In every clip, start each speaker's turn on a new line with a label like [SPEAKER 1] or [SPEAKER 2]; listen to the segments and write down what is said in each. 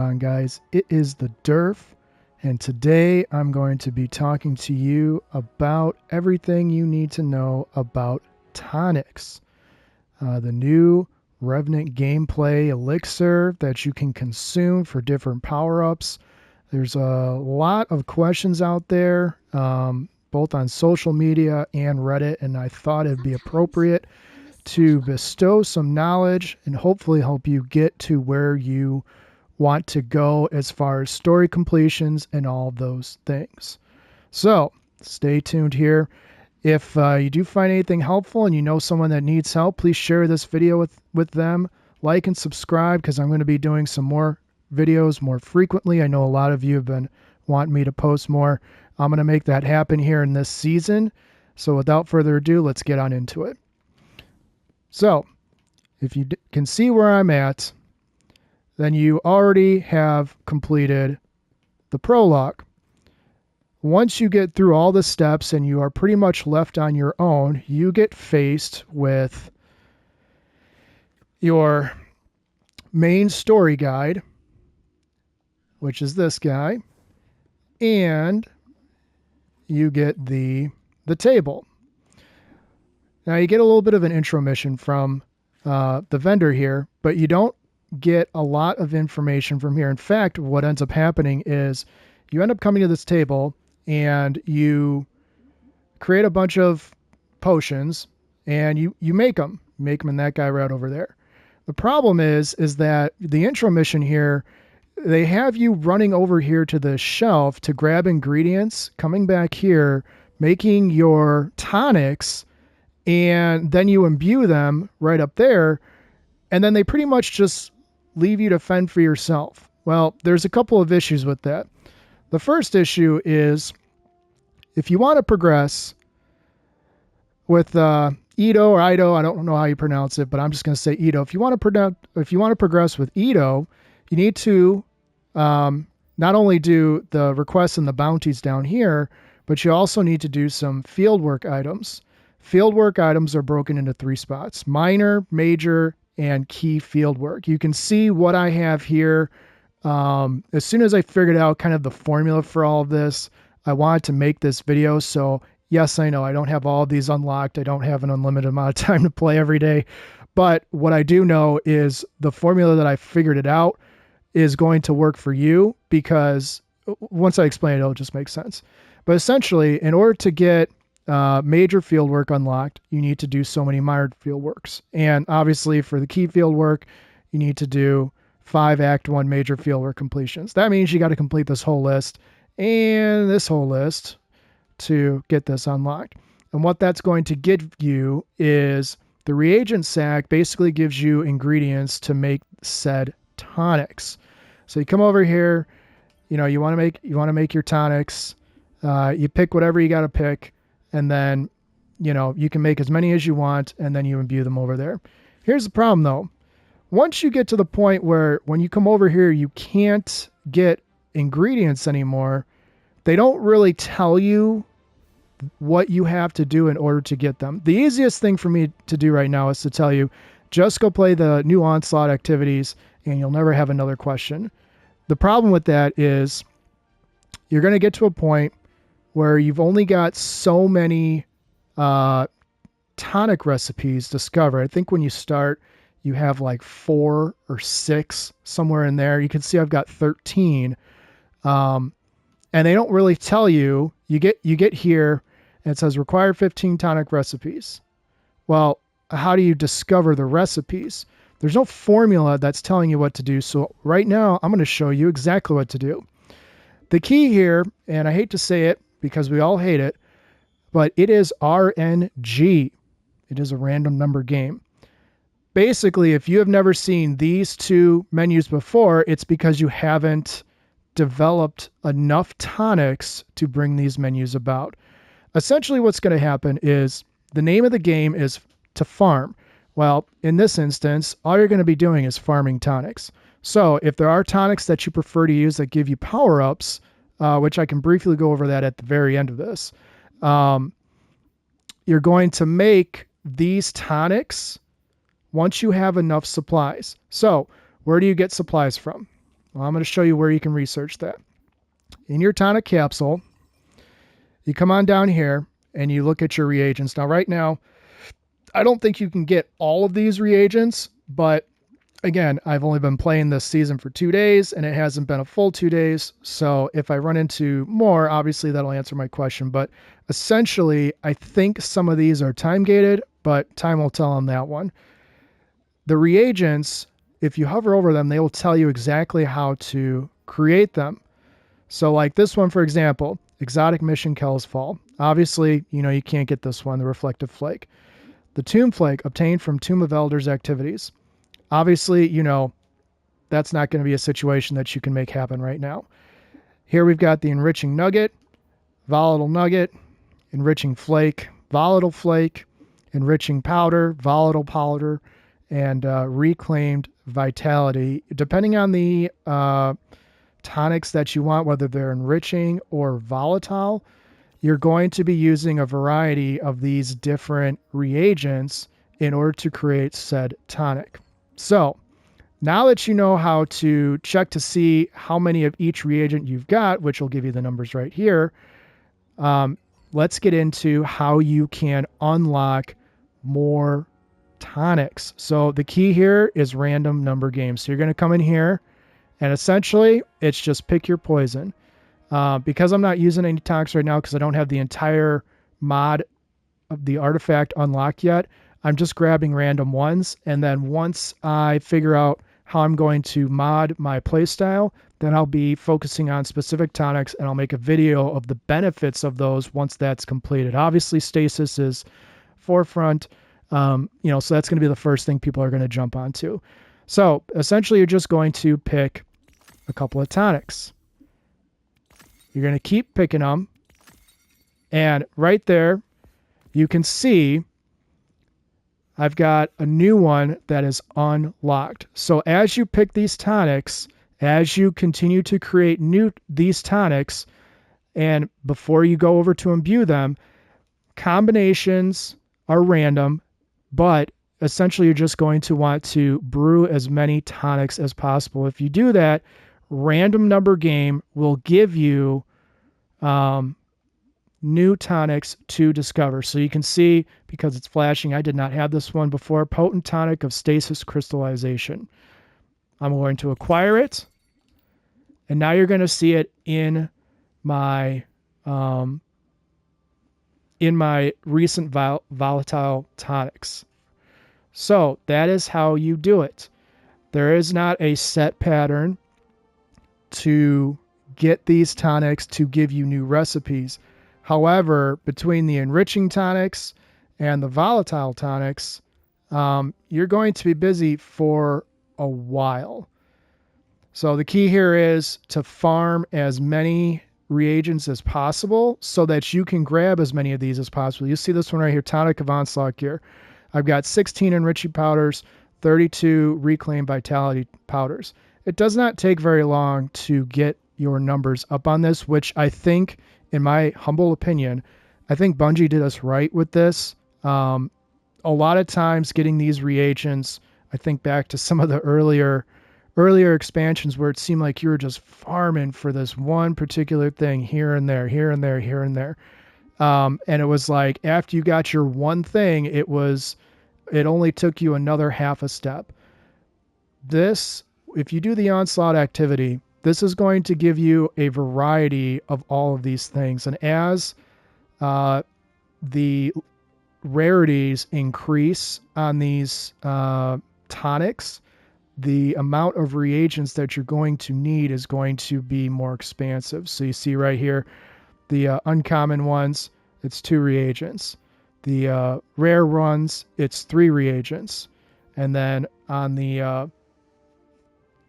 [SPEAKER 1] Guys, it is the Durf, and today I'm going to be talking to you about everything you need to know about tonics, the new Revenant gameplay elixir that you can consume for different power-ups. There's a lot of questions out there, both on social media and Reddit, and I thought it'd be appropriate to bestow some knowledge and hopefully help you get to where you want to go as far as story completions and all those things. So stay tuned here. If you do find anything helpful and you know someone that needs help, please share this video with them. Like and subscribe because I'm going to be doing some more videos more frequently. I know a lot of you have been wanting me to post more. I'm going to make that happen here in this season. So without further ado, let's get on into it. So if you can see where I'm at, then you already have completed the prologue. Once you get through all the steps and you are pretty much left on your own, you get faced with your main story guide, which is this guy, and you get the table. Now you get a little bit of an intro mission from the vendor here, but you don't get a lot of information from here. In fact, what ends up happening is you end up coming to this table and you create a bunch of potions and you make them in that guy right over there. The problem is that the intro mission here, they have you running over here to the shelf to grab ingredients, coming back here, making your tonics, and then you imbue them right up there. And then they pretty much just leave you to fend for yourself. Well, there's a couple of issues with that. The first issue is if you want to progress with Eido or Eido, I don't know how you pronounce it, but I'm just going to say Eido. If you want to progress with Eido, you need to not only do the requests and the bounties down here, but you also need to do some fieldwork items. Fieldwork items are broken into 3 spots: minor, major, and key field work. You can see what I have here. As soon as I figured out kind of the formula for all of this, I wanted to make this video. So yes, I know I don't have all of these unlocked. I don't have an unlimited amount of time to play every day. But what I do know is the formula that I figured it out is going to work for you, because once I explain it, it'll just make sense. But essentially, in order to get major field work unlocked, you need to do so many minor field works. And obviously for the key field work, you need to do 5 Act 1 major field work completions. That means you got to complete this whole list and this whole list to get this unlocked. And what that's going to give you is the reagent sack basically gives you ingredients to make said tonics. So you come over here, you want to make your tonics. You pick whatever you got to pick. And then, you can make as many as you want, and then you imbue them over there. Here's the problem, though. Once you get to the point where when you come over here, you can't get ingredients anymore, they don't really tell you what you have to do in order to get them. The easiest thing for me to do right now is to tell you, just go play the new Onslaught activities, and you'll never have another question. The problem with that is you're going to get to a point where you've only got so many tonic recipes discovered. I think when you start, you have like 4 or 6 somewhere in there. You can see I've got 13. And they don't really tell you. You get here and it says require 15 tonic recipes. Well, how do you discover the recipes? There's no formula that's telling you what to do. So right now I'm going to show you exactly what to do. The key here, and I hate to say it, because we all hate it, but it is RNG. It is a random number game. Basically, if you have never seen these 2 menus before, it's because you haven't developed enough tonics to bring these menus about. Essentially, what's going to happen is the name of the game is to farm. Well, in this instance, all you're going to be doing is farming tonics. So if there are tonics that you prefer to use that give you power-ups, which I can briefly go over that at the very end of this, you're going to make these tonics once you have enough supplies. So where do you get supplies from? Well, I'm going to show you where you can research that. In your tonic capsule, you come on down here and you look at your reagents. Now, right now, I don't think you can get all of these reagents, but again, I've only been playing this season for 2 days and it hasn't been a full 2 days. So if I run into more, obviously that'll answer my question. But essentially, I think some of these are time gated, but time will tell on that one. The reagents, if you hover over them, they will tell you exactly how to create them. So like this one, for example, Exotic Mission Kel's Fall. Obviously, you can't get this one, the Reflective Flake. The Tomb Flake obtained from Tomb of Elders activities. Obviously, that's not going to be a situation that you can make happen right now. Here we've got the Enriching Nugget, Volatile Nugget, Enriching Flake, Volatile Flake, Enriching Powder, Volatile Powder, and Reclaimed Vitality. Depending on the tonics that you want, whether they're enriching or volatile, you're going to be using a variety of these different reagents in order to create said tonic. So now that you know how to check to see how many of each reagent you've got, which will give you the numbers right here, let's get into how you can unlock more tonics. So the key here is random number games. So you're going to come in here and essentially it's just pick your poison. Because I'm not using any tonics right now because I don't have the entire mod of the artifact unlocked yet, I'm just grabbing random ones. And then once I figure out how I'm going to mod my playstyle, then I'll be focusing on specific tonics and I'll make a video of the benefits of those once that's completed. Obviously, stasis is forefront, so that's going to be the first thing people are going to jump onto. So essentially, you're just going to pick a couple of tonics. You're going to keep picking them. And right there, you can see I've got a new one that is unlocked. So as you pick these tonics, as you continue to create these tonics, and before you go over to imbue them, combinations are random, but essentially you're just going to want to brew as many tonics as possible. If you do that, random number game will give you new tonics to discover. So you can see, because it's flashing, I did not have this one before, Potent Tonic of Stasis Crystallization. I'm going to acquire it, and now you're going to see it in my recent volatile tonics. So that is how you do it. There is not a set pattern to get these tonics to give you new recipes. However, between the enriching tonics and the volatile tonics, you're going to be busy for a while. So the key here is to farm as many reagents as possible so that you can grab as many of these as possible. You see this one right here, Tonic of Onslaught Gear. I've got 16 enriching powders, 32 reclaimed vitality powders. It does not take very long to get your numbers up on this, which I think, in my humble opinion, I think Bungie did us right with this. A lot of times getting these reagents, I think back to some of the earlier expansions where it seemed like you were just farming for this one particular thing here and there, here and there, here and there. And it was like after you got your one thing, it only took you another half a step. This, if you do the onslaught activity, this is going to give you a variety of all of these things. And as the rarities increase on these tonics, the amount of reagents that you're going to need is going to be more expansive. So you see right here, the uncommon ones, it's 2 reagents. The rare ones, it's 3 reagents. And then on the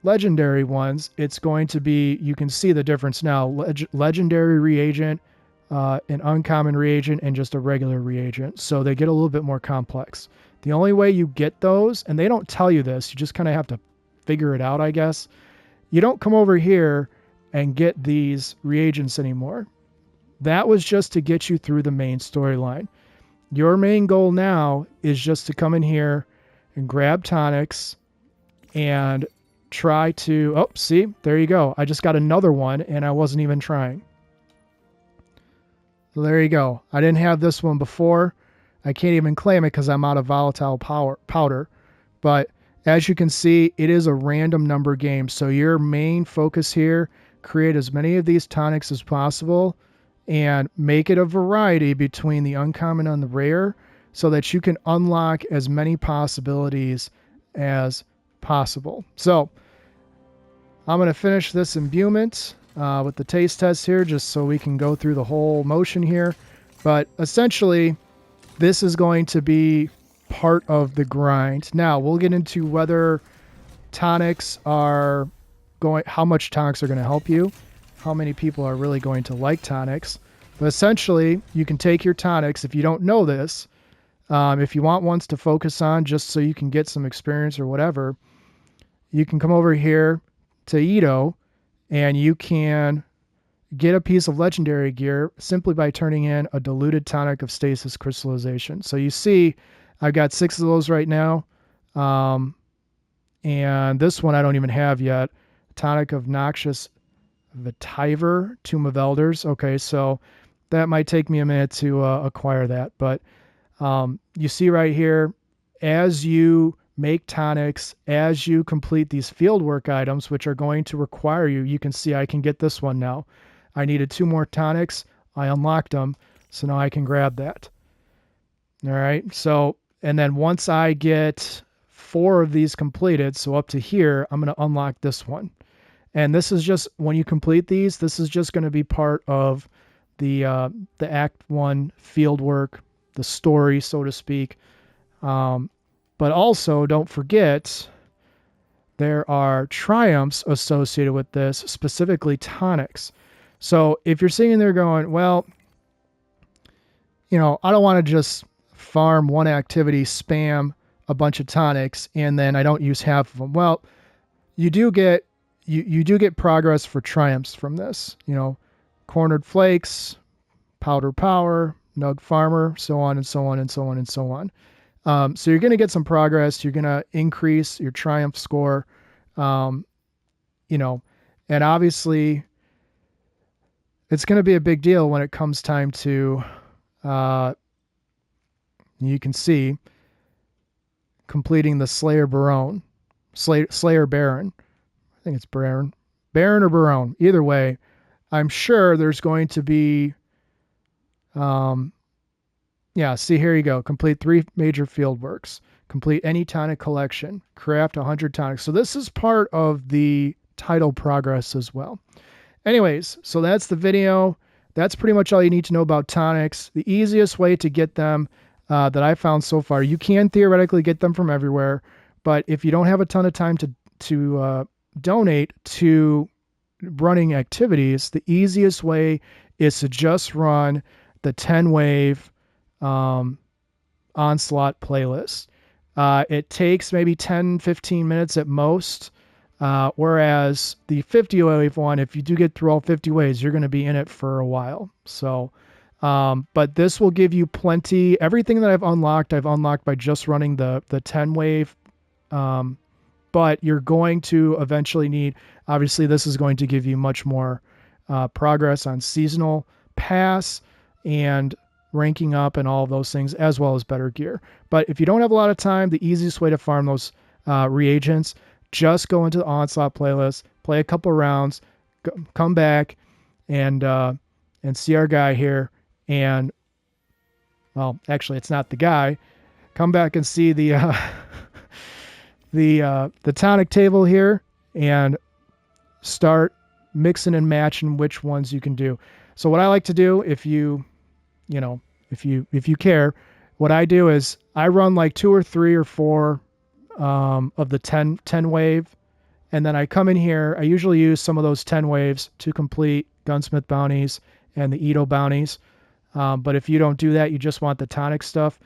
[SPEAKER 1] legendary ones, it's going to be, you can see the difference now, legendary reagent, an uncommon reagent, and just a regular reagent. So they get a little bit more complex. The only way you get those, and they don't tell you this, you just kind of have to figure it out, I guess. You don't come over here and get these reagents anymore. That was just to get you through the main storyline. Your main goal now is just to come in here and grab tonics and try to, oh, see, there you go. I just got another one and I wasn't even trying. So there you go. I didn't have this one before. I can't even claim it because I'm out of volatile powder. But as you can see, it is a random number game. So your main focus here, create as many of these tonics as possible and make it a variety between the uncommon and the rare so that you can unlock as many possibilities as possible. So I'm going to finish this imbuement with the taste test here just so we can go through the whole motion here. But essentially, this is going to be part of the grind. Now, we'll get into whether tonics are going, how much tonics are going to help you, how many people are really going to like tonics. But essentially, you can take your tonics, if you don't know this, if you want ones to focus on just so you can get some experience or whatever, you can come over here to Eido and you can get a piece of legendary gear simply by turning in a diluted tonic of stasis crystallization. So you see, I've got 6 of those right now. And this one I don't even have yet. Tonic of Noxious Vetiver, Tomb of Elders. Okay, so that might take me a minute to acquire that. But you see right here, as you make tonics, as you complete these fieldwork items, which are going to require you, you can see I can get this one now. I needed 2 more tonics. I unlocked them, so now I can grab that. All right, so, and then once I get 4 of these completed, so up to here, I'm going to unlock this one. And this is just, when you complete these, this is just going to be part of the Act 1 fieldwork, the story, so to speak. But also, don't forget, there are triumphs associated with this, specifically tonics. So if you're sitting there going, well, you know, I don't want to just farm one activity, spam a bunch of tonics, and then I don't use half of them. Well, you do get you do get progress for triumphs from this. You know, cornered flakes, powder power, nug farmer, so on and so on and so on and so on. So you're going to get some progress. You're going to increase your triumph score, you know, and obviously it's going to be a big deal when it comes time to, you can see, completing the Slayer Baron, Slayer Baron. I think it's Baron or Baron. Either way, I'm sure there's going to be, yeah, see, here you go. Complete 3 major field works. Complete any tonic collection. Craft 100 tonics. So this is part of the title progress as well. Anyways, so that's the video. That's pretty much all you need to know about tonics. The easiest way to get them that I found so far, you can theoretically get them from everywhere, but if you don't have a ton of time to donate to running activities, the easiest way is to just run the 10-wave Onslaught playlist. It takes maybe 10-15 minutes at most, whereas the 50-wave one, if you do get through all 50 waves, you're going to be in it for a while. So, but this will give you plenty. Everything that I've unlocked by just running the 10-wave. But you're going to eventually need, obviously this is going to give you much more progress on seasonal pass and ranking up and all of those things, as well as better gear. But if you don't have a lot of time, the easiest way to farm those reagents, just go into the Onslaught playlist, play a couple rounds, come back and see our guy here. And, well, actually it's not the guy. Come back and see the the tonic table here and start mixing and matching which ones you can do. So what I like to do, if you care, what I do is I run like 2 or 3 or 4 of the 10 wave, and then I come in here. I usually use some of those 10 waves to complete gunsmith bounties and the Eido bounties. But if you don't do that, you just want the tonic stuff,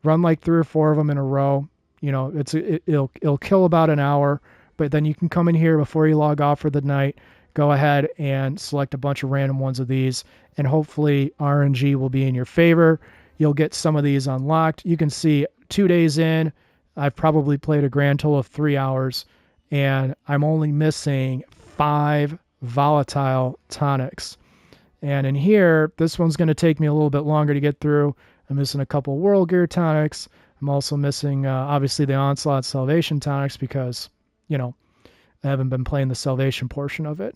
[SPEAKER 1] run like 3 or 4 of them in a row. You know, it'll kill about an hour, but then you can come in here before you log off for the night, go ahead and select a bunch of random ones of these, and hopefully RNG will be in your favor. You'll get some of these unlocked. You can see 2 days in, I've probably played a grand total of 3 hours, and I'm only missing 5 volatile tonics. And in here, this one's going to take me a little bit longer to get through. I'm missing a couple World Gear tonics. I'm also missing, obviously, the Onslaught Salvation tonics because, you know, I haven't been playing the Salvation portion of it.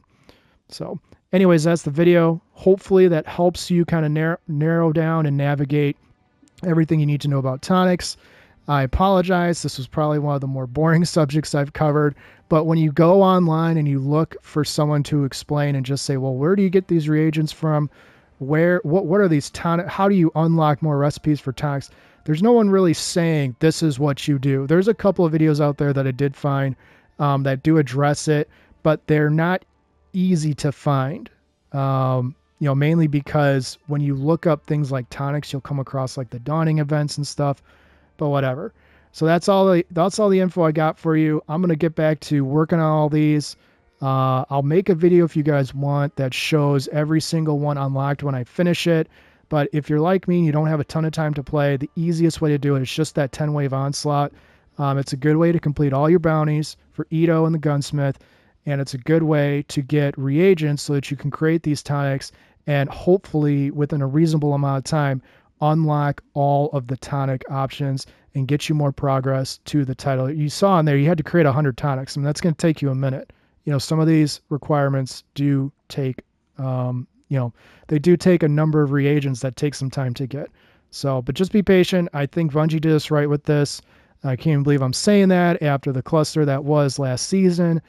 [SPEAKER 1] So anyways, that's the video. Hopefully that helps you kind of narrow down and navigate everything you need to know about tonics. I apologize. This was probably one of the more boring subjects I've covered. But when you go online and you look for someone to explain and just say, well, where do you get these reagents from? What are these tonics? How do you unlock more recipes for tonics? There's no one really saying this is what you do. There's a couple of videos out there that I did find that do address it, but they're not easy to find. Mainly because when you look up things like tonics, you'll come across like the dawning events and stuff. But whatever. So that's all the info I got for you. I'm going to get back to working on all these. I'll make a video if you guys want that shows every single one unlocked when I finish it. But if you're like me and you don't have a ton of time to play, the easiest way to do it is just that 10-wave onslaught. It's a good way to complete all your bounties for Eido and the gunsmith. And it's a good way to get reagents so that you can create these tonics and hopefully within a reasonable amount of time unlock all of the tonic options and get you more progress to the title. You saw in there you had to create 100 tonics, and that's going to take you a minute. Some of these requirements do take they do take a number of reagents that take some time to get. So, but just be patient. I think Bungie did us right with this. I can't even believe I'm saying that after the cluster that was last season,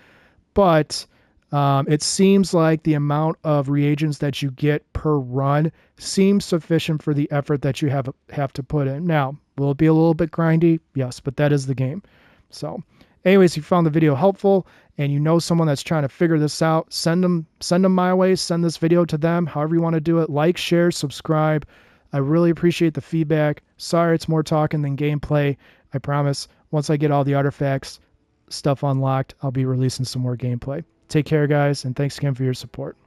[SPEAKER 1] but it seems like the amount of reagents that you get per run seems sufficient for the effort that you have to put in. Now, will it be a little bit grindy? Yes, but that is the game. So anyways, if you found the video helpful and you know someone that's trying to figure this out, send them my way, send this video to them, however you want to do it. Like, share, subscribe. I really appreciate the feedback. Sorry it's more talking than gameplay. I promise once I get all the artifacts stuff unlocked, I'll be releasing some more gameplay. Take care, guys, and thanks again for your support.